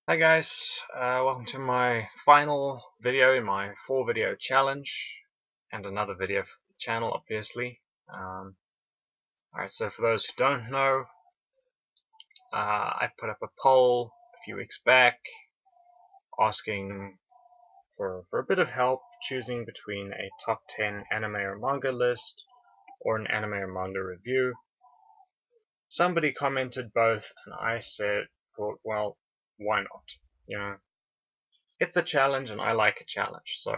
Hi guys, welcome to my final video in my 4 video challenge and another video for the channel obviously. Alright, so for those who don't know, I put up a poll a few weeks back asking for a bit of help choosing between a top 10 anime or manga list or an anime or manga review. Somebody commented both and I thought, well, why not? You know, it's a challenge and I like a challenge, so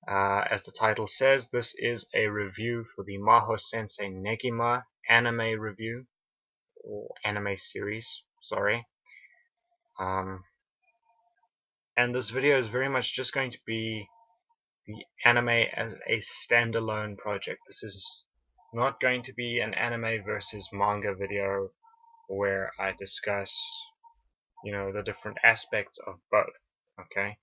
as the title says, this is a review for the Mahou Sensei Negima anime review, or anime series, sorry. And this video is very much just going to be the anime as a standalone project. This is not going to be an anime versus manga video where I discuss, the different aspects of both, okay?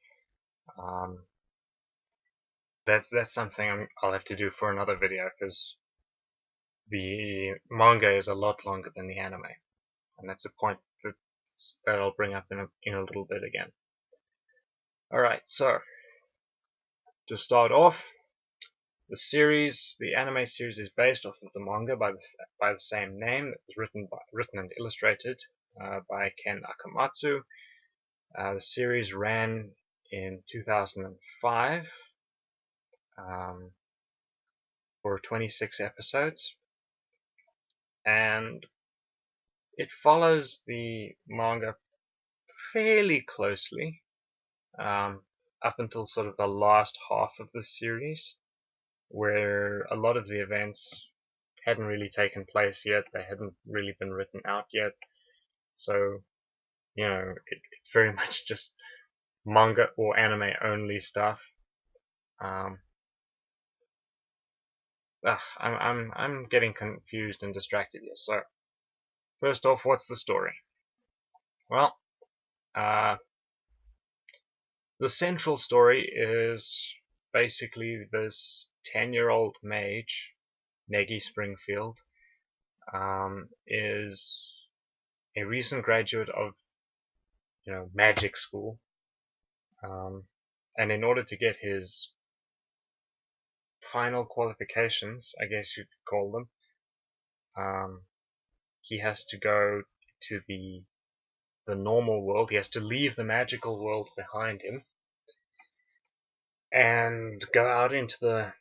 That's something I'll have to do for another video because the manga is a lot longer than the anime, and that's a point that I'll bring up in a little bit again. Alright, so to start off, the anime series is based off of the manga by the same name that was written and illustrated by Ken Akamatsu. The series ran in 2005 for 26 episodes, and it follows the manga fairly closely up until sort of the last half of the series, where a lot of the events hadn't really taken place yet. They hadn't really been written out yet. So, it's very much just manga or anime only stuff. I'm getting confused and distracted here. So, first off, what's the story? Well, the central story is basically this 10-year-old mage, Negi Springfield, is a recent graduate of, magic school, and in order to get his final qualifications, I guess you could call them, he has to go to the normal world. He has to leave the magical world behind him and go out into the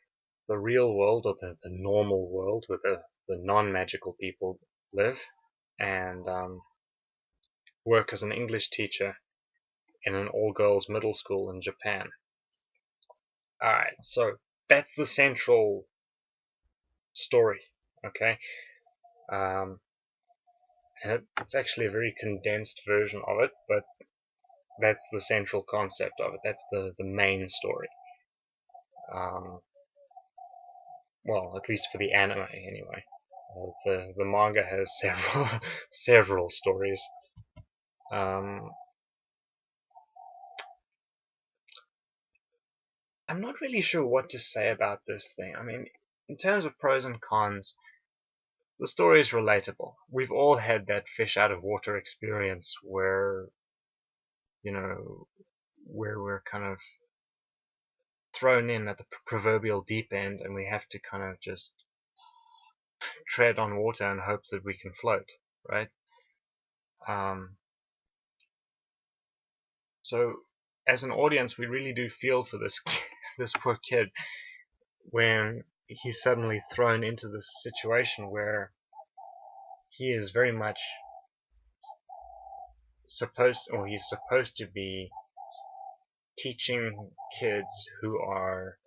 real world, or the normal world where the non-magical people live, and work as an English teacher in an all-girls middle school in Japan. Alright, so that's the central story, okay? And it's actually a very condensed version of it, but that's the central concept of it. That's the main story. Well, at least for the anime, anyway. The manga has several stories. I'm not really sure what to say about this thing. I mean, in terms of pros and cons, the story is relatable. We've all had that fish out of water experience where, where we're kind of thrown in at the proverbial deep end and we have to kind of just tread on water and hope that we can float, right? So as an audience, we really do feel for this this poor kid when he's suddenly thrown into this situation where he is very much he's supposed to be teaching kids who are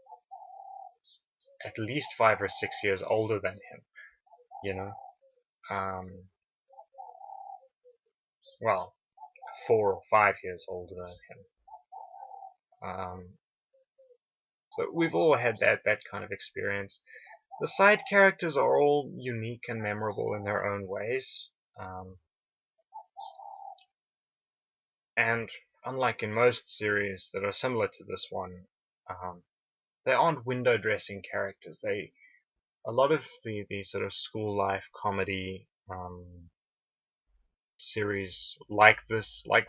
at least 5 or 6 years older than him, well, 4 or 5 years older than him. So we've all had that kind of experience. The side characters are all unique and memorable in their own ways. And unlike in most series that are similar to this one, they aren't window dressing characters. A lot of the sort of school life comedy series like this, like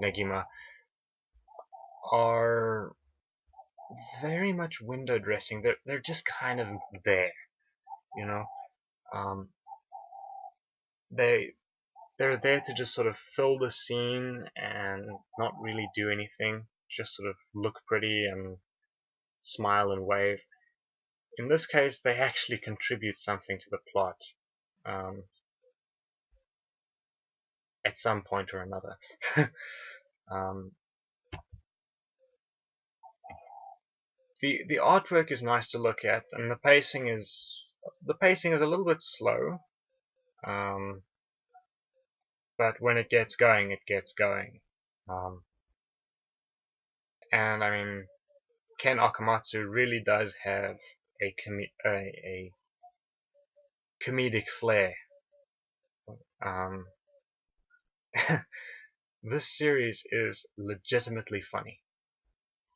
Negima, are very much window dressing. They're just kind of there, you know. Um, they they're there to just sort of fill the scene and not really do anything, just sort of look pretty and smile and wave. In this case, they actually contribute something to the plot um, at some point or another. um, the artwork is nice to look at, and the pacing is a little bit slow, um, but when it gets going, it gets going. Um, and I mean, Ken Akamatsu really does have a comedic flair. Um, this series is legitimately funny.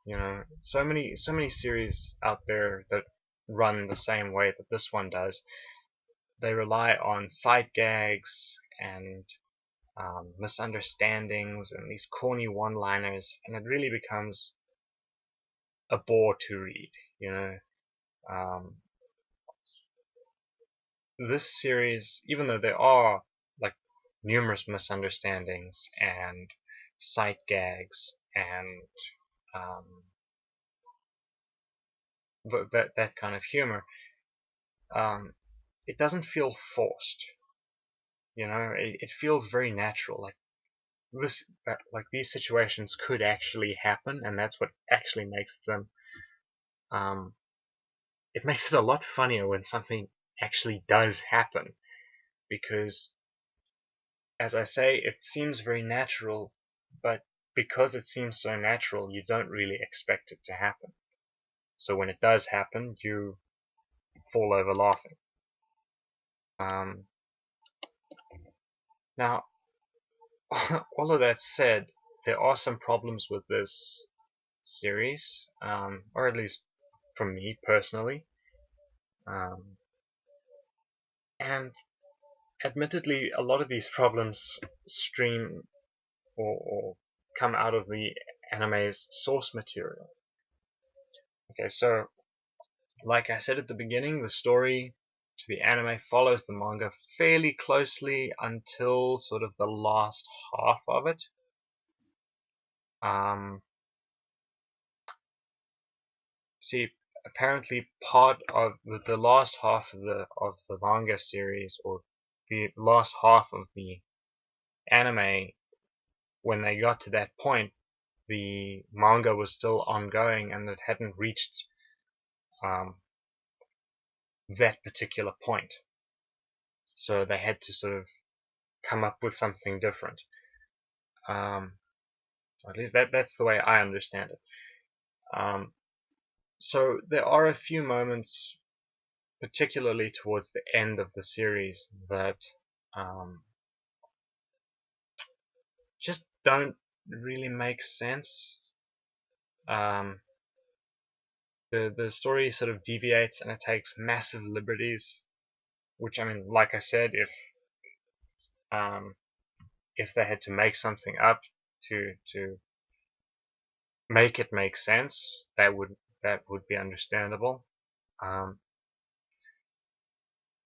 You know, so many series out there that run the same way that this one does. They rely on sight gags and misunderstandings and these corny one-liners, and it really becomes a bore to read. You know, um, this series, even though there are like numerous misunderstandings and sight gags and um, that kind of humor, it doesn't feel forced. You know, it feels very natural. Like these situations could actually happen, and that's what actually makes them. Um, it makes it a lot funnier when something actually does happen, because, as I say, it seems very natural, but because it seems so natural, you don't really expect it to happen. So when it does happen, you fall over laughing. Um, now, all of that said, there are some problems with this series, or at least from me personally. Um, and admittedly, a lot of these problems stream or come out of the anime's source material. Okay, so like I said at the beginning, the story to the anime follows the manga fairly closely until sort of the last half of it. See, apparently part of the last half of the manga series, or the last half of the anime, when they got to that point, the manga was still ongoing and it hadn't reached um, that particular point. So they had to sort of come up with something different. At least that's the way I understand it. So there are a few moments, particularly towards the end of the series, that just don't really make sense. The story sort of deviates and it takes massive liberties, which, I mean, like I said, if they had to make something up to make it make sense, that would be understandable.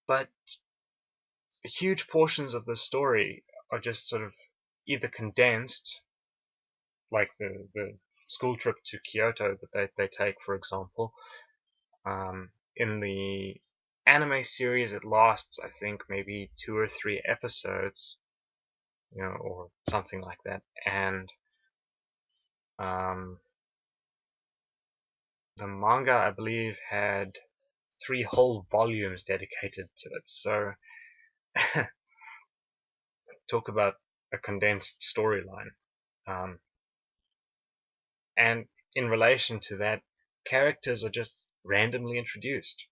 But huge portions of the story are just sort of either condensed, like the school trip to Kyoto that they take, for example. In the anime series, it lasts, I think, maybe 2 or 3 episodes, you know, or something like that. And the manga, I believe, had 3 whole volumes dedicated to it. So talk about a condensed storyline. And in relation to that, characters are just randomly introduced.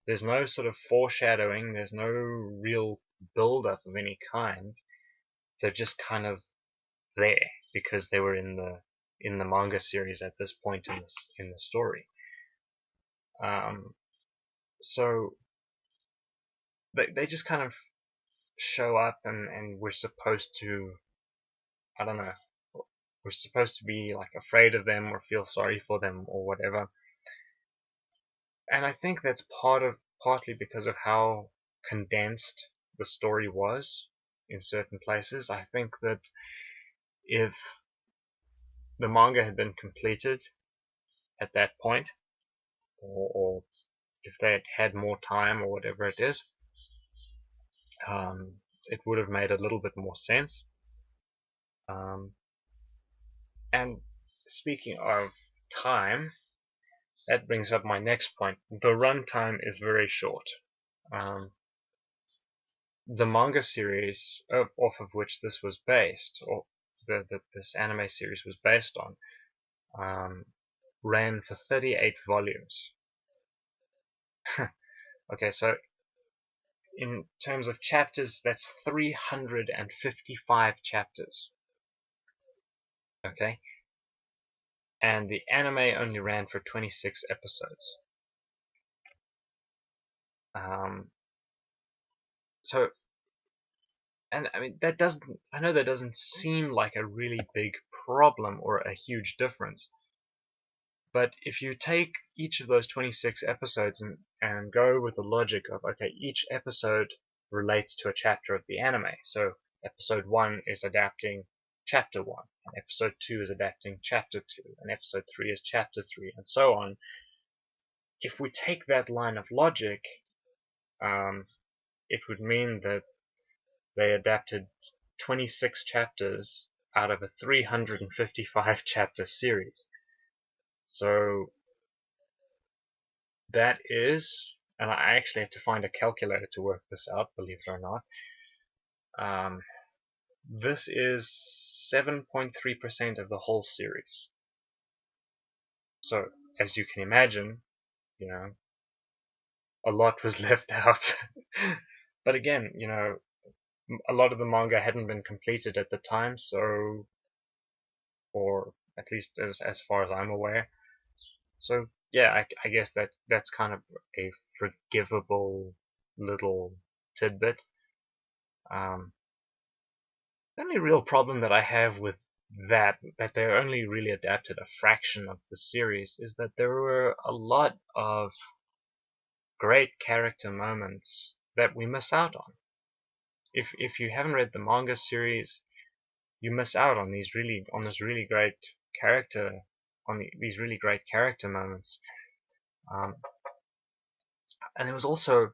There's no sort of foreshadowing, there's no real build-up of any kind. They're just kind of there because they were in the manga series at this point in the story. So they just kind of show up and we're supposed to, I don't know, we're supposed to be like afraid of them or feel sorry for them or whatever. And I think that's partly because of how condensed the story was in certain places. I think that if the manga had been completed at that point, or if they had had more time or whatever it is, it would have made a little bit more sense. And speaking of time, that brings up my next point. The runtime is very short. The manga series off of which this was based, or this anime series was based on, ran for 38 volumes. Okay, so in terms of chapters, that's 355 chapters. Okay, and the anime only ran for 26 episodes. So, and I mean, I know that doesn't seem like a really big problem or a huge difference, but if you take each of those 26 episodes and go with the logic of, okay, each episode relates to a chapter of the anime. So episode 1 is adapting chapter 1, and episode 2 is adapting chapter 2, and episode 3 is chapter 3, and so on. If we take that line of logic, it would mean that they adapted 26 chapters out of a 355 chapter series. So that is, and I actually had to find a calculator to work this out, believe it or not. This is 7.3% of the whole series. So, as you can imagine, you know, a lot was left out. But again, you know, a lot of the manga hadn't been completed at the time, so, or at least as far as I'm aware. So yeah, I guess that's kind of a forgivable little tidbit. The only real problem that I have with that they only really adapted a fraction of the series is that there were a lot of great character moments that we miss out on. If you haven't read the manga series, you miss out on these really these really great character moments. And there was also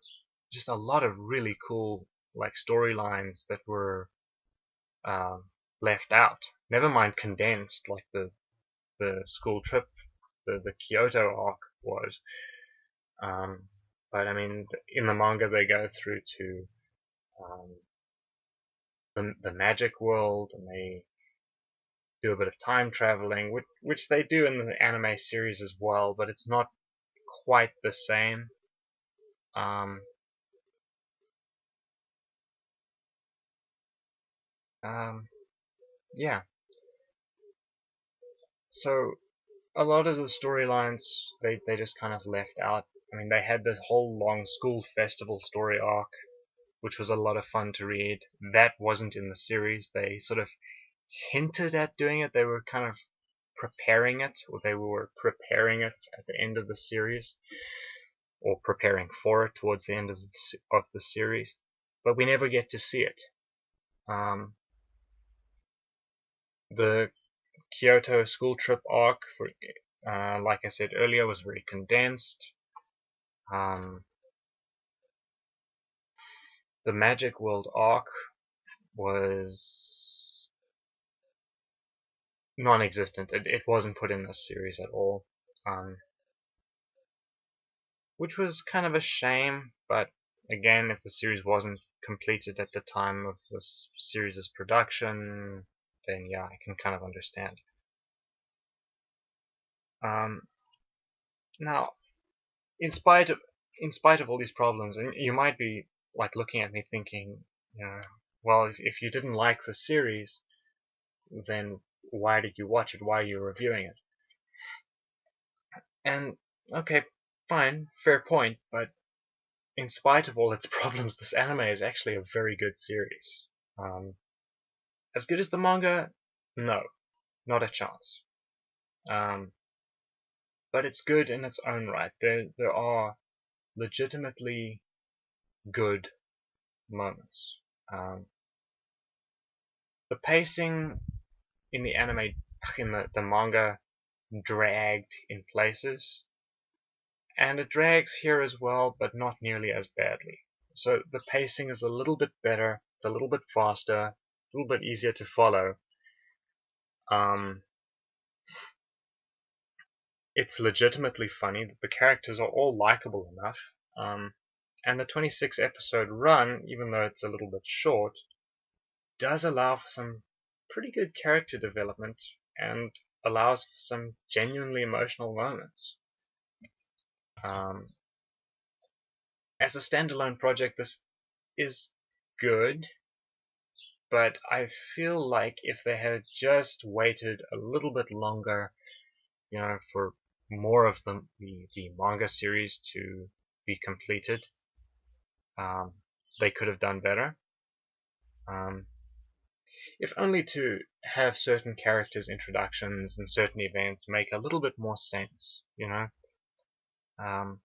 just a lot of really cool like storylines that were left out. Never mind condensed, like the school trip, the Kyoto arc was. But I mean, in the manga they go through to the magic world, and they do a bit of time traveling, which they do in the anime series as well, but it's not quite the same. Yeah. So a lot of the storylines they just kind of left out. I mean, they had this whole long school festival story arc, which was a lot of fun to read. That wasn't in the series. They sort of hinted at doing it. They were kind of preparing it, or they were preparing it at the end of the series, or preparing for it towards the end of the series. But we never get to see it. The Kyoto school trip arc, like I said earlier, was very condensed. The Magic World arc was non-existent. It wasn't put in this series at all, which was kind of a shame. But again, if the series wasn't completed at the time of this series' production, then yeah, I can kind of understand. Now, in spite of all these problems, and you might be like looking at me thinking, you know, well, if you didn't like the series, then why did you watch it? Why are you reviewing it? And okay, fine, fair point, but in spite of all its problems, this anime is actually a very good series. As good as the manga? No, not a chance. But it's good in its own right. There are legitimately good moments. The pacing in the anime, in the manga, dragged in places, and it drags here as well, but not nearly as badly. So the pacing is a little bit better, it's a little bit faster, a little bit easier to follow. It's legitimately funny. The characters are all likable enough. And the 26 episode run, even though it's a little bit short, does allow for some pretty good character development and allows for some genuinely emotional moments. As a standalone project, this is good, but I feel like if they had just waited a little bit longer, for more of the manga series to be completed, they could have done better. If only to have certain characters' introductions and certain events make a little bit more sense, I'm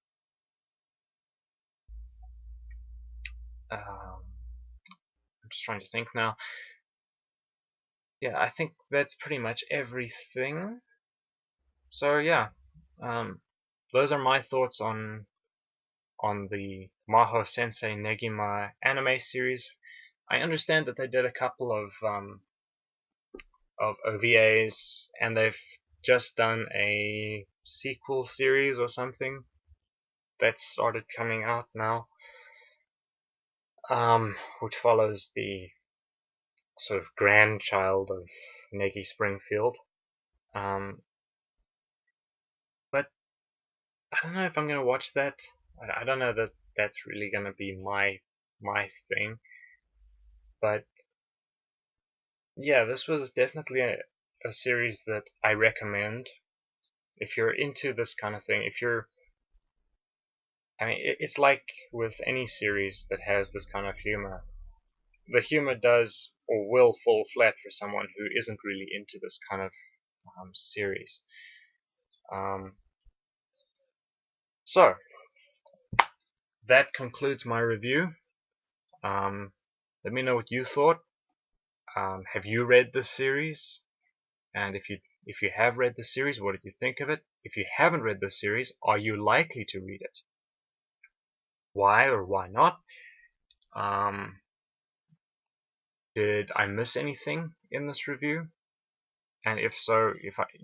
just trying to think now. Yeah, I think that's pretty much everything. So yeah, those are my thoughts on the Mahou Sensei Negima anime series. I understand that they did a couple of OVAs, and they've just done a sequel series or something that started coming out now, which follows the sort of grandchild of Negi Springfield. But I don't know if I'm gonna watch that. I don't know that that's really gonna be my thing. But yeah, this was definitely a series that I recommend if you're into this kind of thing. It's like with any series that has this kind of humor. The humor does or will fall flat for someone who isn't really into this kind of series. So that concludes my review. Let me know what you thought. Have you read this series? And if you have read the series, what did you think of it? If you haven't read the series, are you likely to read it? Why or why not? Did I miss anything in this review? And if so,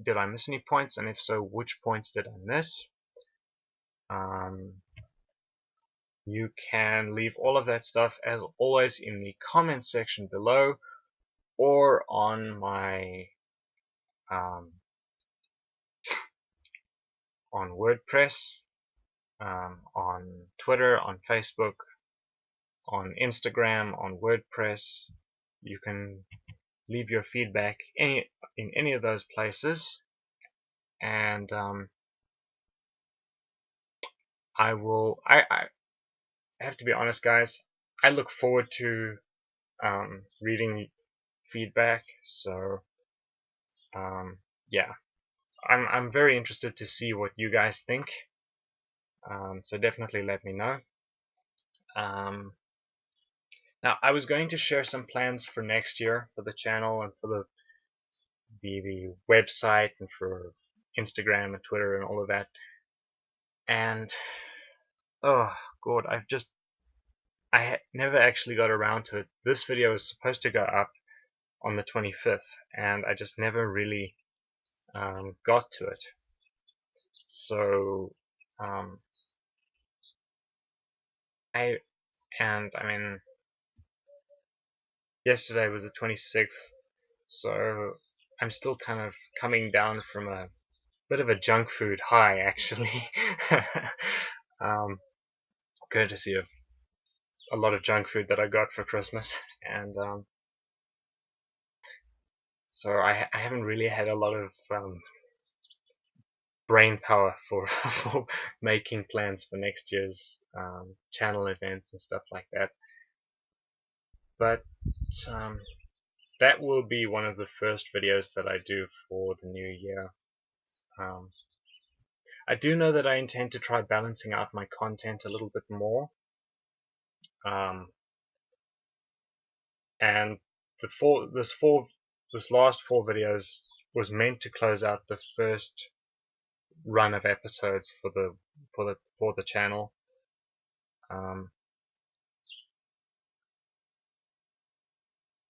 did I miss any points? And if so, which points did I miss? You can leave all of that stuff, as always, in the comment section below, or on my on WordPress, on Twitter, on Facebook, on Instagram, on WordPress. You can leave your feedback in any of those places, and I have to be honest, guys. I look forward to reading feedback. So yeah, I'm very interested to see what you guys think. So definitely let me know. Now, I was going to share some plans for next year for the channel and for the website and for Instagram and Twitter and all of that. And oh god, I never actually got around to it. This video was supposed to go up on the 25th, and I just never really got to it. So I mean, yesterday was the 26th, so I'm still kind of coming down from a bit of a junk food high, actually. Courtesy of a lot of junk food that I got for Christmas, and so I haven't really had a lot of brain power for for making plans for next year's channel events and stuff like that. But that will be one of the first videos that I do for the new year. I do know that I intend to try balancing out my content a little bit more. And this last 4 videos was meant to close out the first run of episodes for the channel.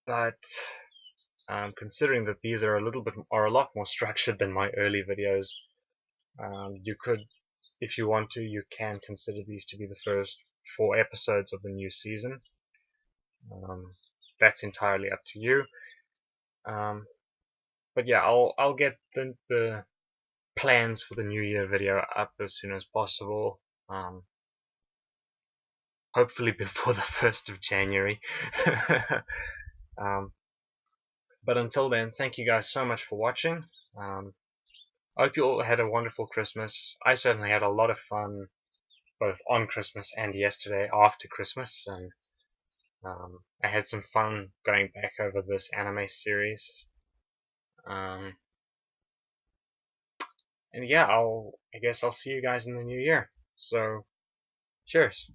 But considering that these are a lot more structured than my early videos, you could, if you want to, you can consider these to be the first 4 episodes of the new season. That's entirely up to you. But yeah, I'll get the plans for the New Year video up as soon as possible. Hopefully before the 1st of January. But until then, thank you guys so much for watching. I hope you all had a wonderful Christmas. I certainly had a lot of fun both on Christmas and yesterday after Christmas, and I had some fun going back over this anime series. And yeah, I guess I'll see you guys in the new year. So, cheers.